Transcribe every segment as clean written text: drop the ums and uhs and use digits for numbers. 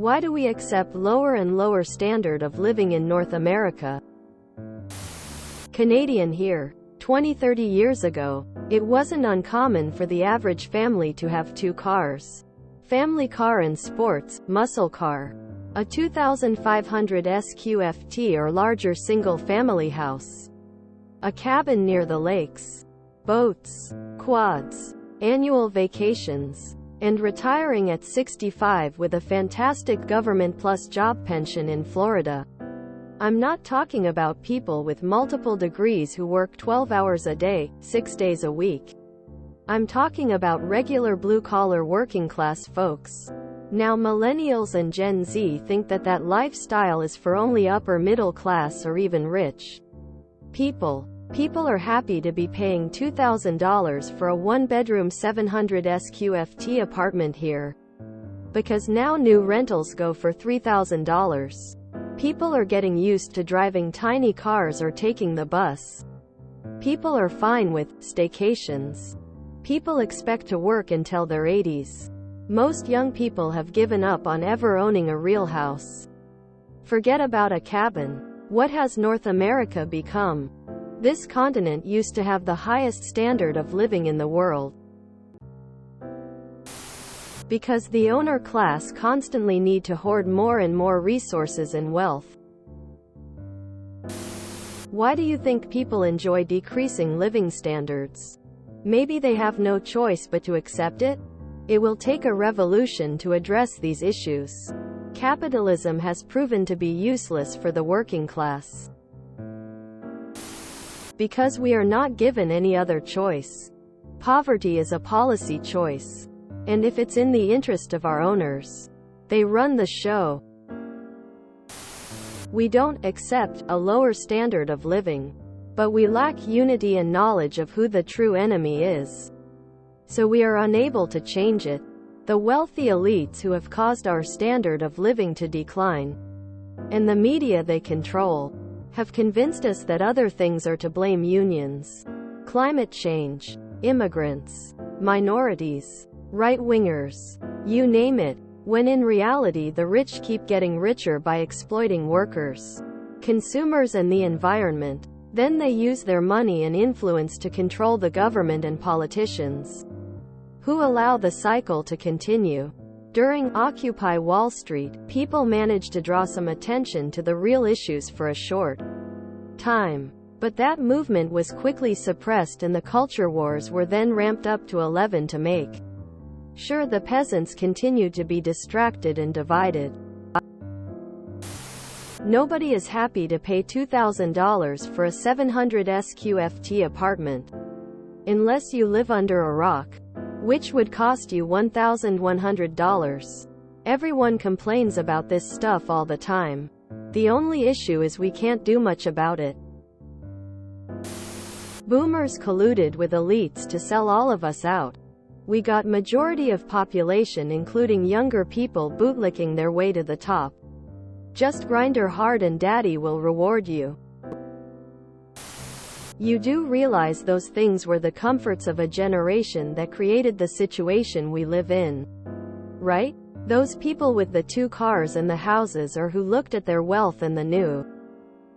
Why do we accept lower and lower standard of living in North America? Canadian here. 20-30 years ago, it wasn't uncommon for the average family to have 2 cars. Family car and sports, muscle car. A 2,500 SQFT or larger single-family house. A cabin near the lakes. Boats. Quads. Annual vacations. And retiring at 65 with a fantastic government plus job pension in Florida. I'm not talking about people with multiple degrees who work 12 hours a day, 6 days a week. I'm talking about regular blue-collar working-class folks. Now millennials and Gen Z think that that lifestyle is for only upper middle class or even rich people. People are happy to be paying $2,000 for a one-bedroom 700 SQFT apartment here. Because now new rentals go for $3,000. People are getting used to driving tiny cars or taking the bus. People are fine with staycations. People expect to work until their 80s. Most young people have given up on ever owning a real house. Forget about a cabin. What has North America become? This continent used to have the highest standard of living in the world. Because the owner class constantly need to hoard more and more resources and wealth. Why do you think people enjoy decreasing living standards? Maybe they have no choice but to accept it? It will take a revolution to address these issues. Capitalism has proven to be useless for the working class. Because we are not given any other choice. Poverty is a policy choice. And if it's in the interest of our owners, they run the show. We don't accept a lower standard of living. But we lack unity and knowledge of who the true enemy is. So we are unable to change it. The wealthy elites who have caused our standard of living to decline, and the media they control, have convinced us that other things are to blame: unions, climate change, immigrants, minorities, right-wingers, you name it, when in reality the rich keep getting richer by exploiting workers, consumers and the environment. Then they use their money and influence to control the government and politicians, who allow the cycle to continue. During Occupy Wall Street, people managed to draw some attention to the real issues for a short time. But that movement was quickly suppressed and the culture wars were then ramped up to 11 to make sure the peasants continued to be distracted and divided. Nobody is happy to pay $2,000 for a 700 SQFT apartment. Unless you live under a rock, which would cost you $1,100. Everyone complains about this stuff all the time. The only issue is we can't do much about it. Boomers colluded with elites to sell all of us out. We got majority of population including younger people bootlicking their way to the top. Just grind hard and daddy will reward you. You do realize those things were the comforts of a generation that created the situation we live in, right? Those people with the 2 cars and the houses or who looked at their wealth and the new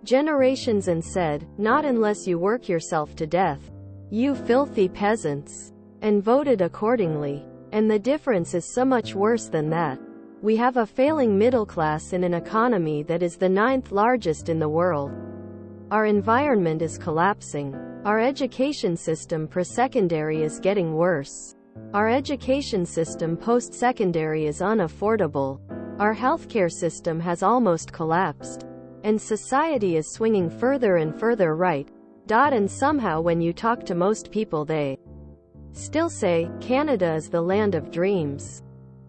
generations and said, not unless you work yourself to death, you filthy peasants, and voted accordingly. And the difference is so much worse than that. We have a failing middle class in an economy that is the 9th largest in the world. Our environment is collapsing. Our education system pre-secondary is getting worse. Our education system post-secondary is unaffordable. Our healthcare system has almost collapsed. And society is swinging further and further right. And somehow when you talk to most people they still say, Canada is the land of dreams.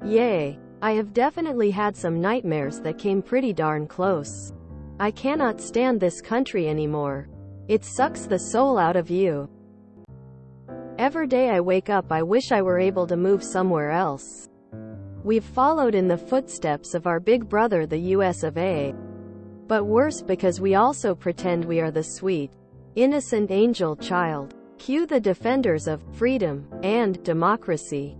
Yay. I have definitely had some nightmares that came pretty darn close. I cannot stand this country anymore. It sucks the soul out of you. Every day I wake up I wish I were able to move somewhere else. We've followed in the footsteps of our big brother the US of A. But worse because we also pretend we are the sweet, innocent angel child. Cue the defenders of freedom and democracy.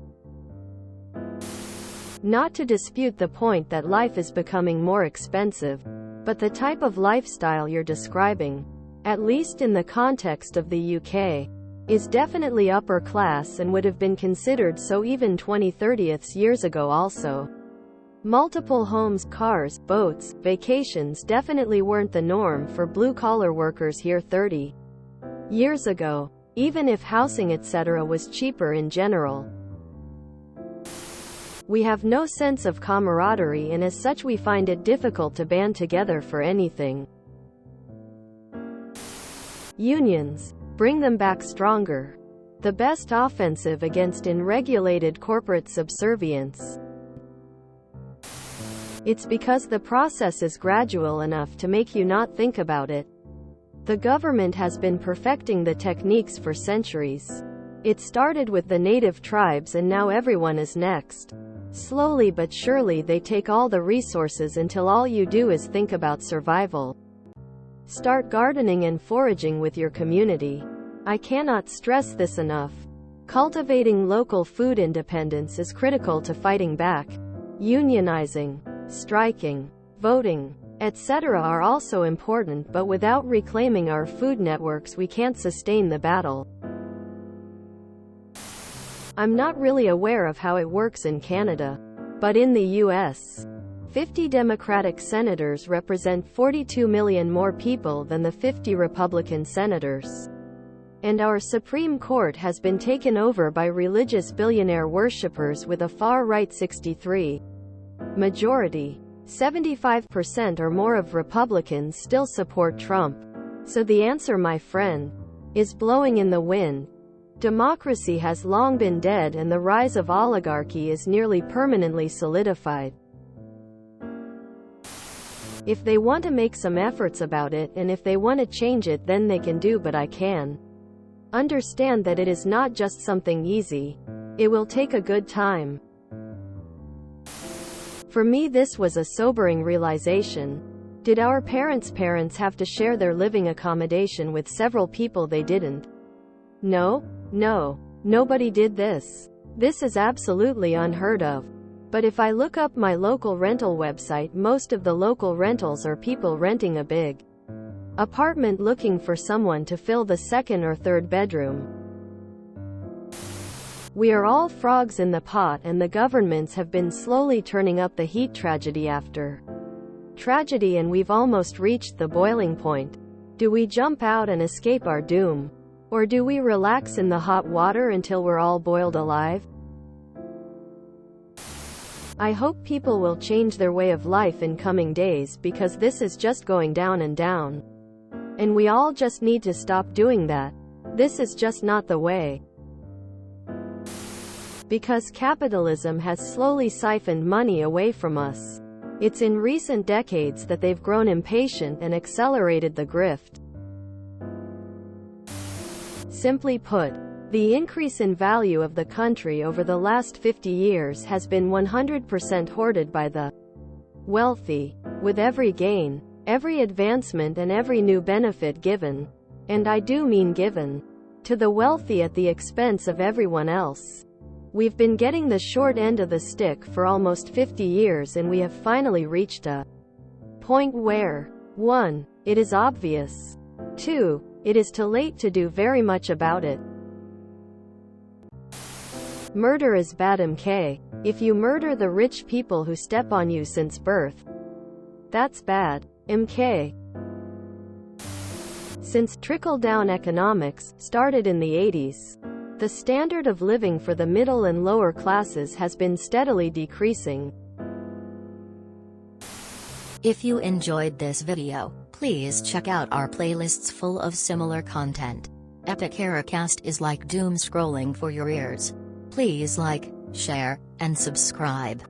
Not to dispute the point that life is becoming more expensive, but the type of lifestyle you're describing, at least in the context of the UK, is definitely upper class and would have been considered so even 20-30 years ago also. Multiple homes, cars, boats, vacations definitely weren't the norm for blue-collar workers here 30 years ago, even if housing etc. was cheaper in general. We have no sense of camaraderie and as such we find it difficult to band together for anything. Unions. Bring them back stronger. The best offensive against unregulated corporate subservience. It's because the process is gradual enough to make you not think about it. The government has been perfecting the techniques for centuries. It started with the native tribes and now everyone is next. Slowly but surely they take all the resources until all you do is think about survival. Start gardening and foraging with your community. I cannot stress this enough. Cultivating local food independence is critical to fighting back. Unionizing, striking, voting, etc. are also important, but without reclaiming our food networks we can't sustain the battle. I'm not really aware of how it works in Canada, but in the US, 50 Democratic senators represent 42 million more people than the 50 Republican senators. And our Supreme Court has been taken over by religious billionaire worshippers with a far-right 63 majority. 75% or more of Republicans still support Trump. So the answer, my friend, is blowing in the wind. Democracy has long been dead and the rise of oligarchy is nearly permanently solidified. If they want to make some efforts about it and if they want to change it then they can do, but I can understand that it is not just something easy. It will take a good time. For me this was a sobering realization. Did our parents' parents have to share their living accommodation with several people they didn't? No, nobody did this. This is absolutely unheard of. But if I look up my local rental website, most of the local rentals are people renting a big apartment looking for someone to fill the second or third bedroom. We are all frogs in the pot and the governments have been slowly turning up the heat, tragedy after tragedy, and we've almost reached the boiling point. Do we jump out and escape our doom? Or do we relax in the hot water until we're all boiled alive? I hope people will change their way of life in coming days because this is just going down and down. And we all just need to stop doing that. This is just not the way. Because capitalism has slowly siphoned money away from us. It's in recent decades that they've grown impatient and accelerated the grift. Simply put, the increase in value of the country over the last 50 years has been 100% hoarded by the wealthy, with every gain, every advancement and every new benefit given, and I do mean given, to the wealthy at the expense of everyone else. We've been getting the short end of the stick for almost 50 years and we have finally reached a point where 1. It is obvious. 2. It is too late to do very much about it. Murder is bad, MK. If you murder the rich people who step on you since birth, that's bad, MK. Since trickle-down economics started in the 80s, the standard of living for the middle and lower classes has been steadily decreasing. If you enjoyed this video, please check out our playlists full of similar content. Epic Eracast is like doom scrolling for your ears. Please like, share, and subscribe.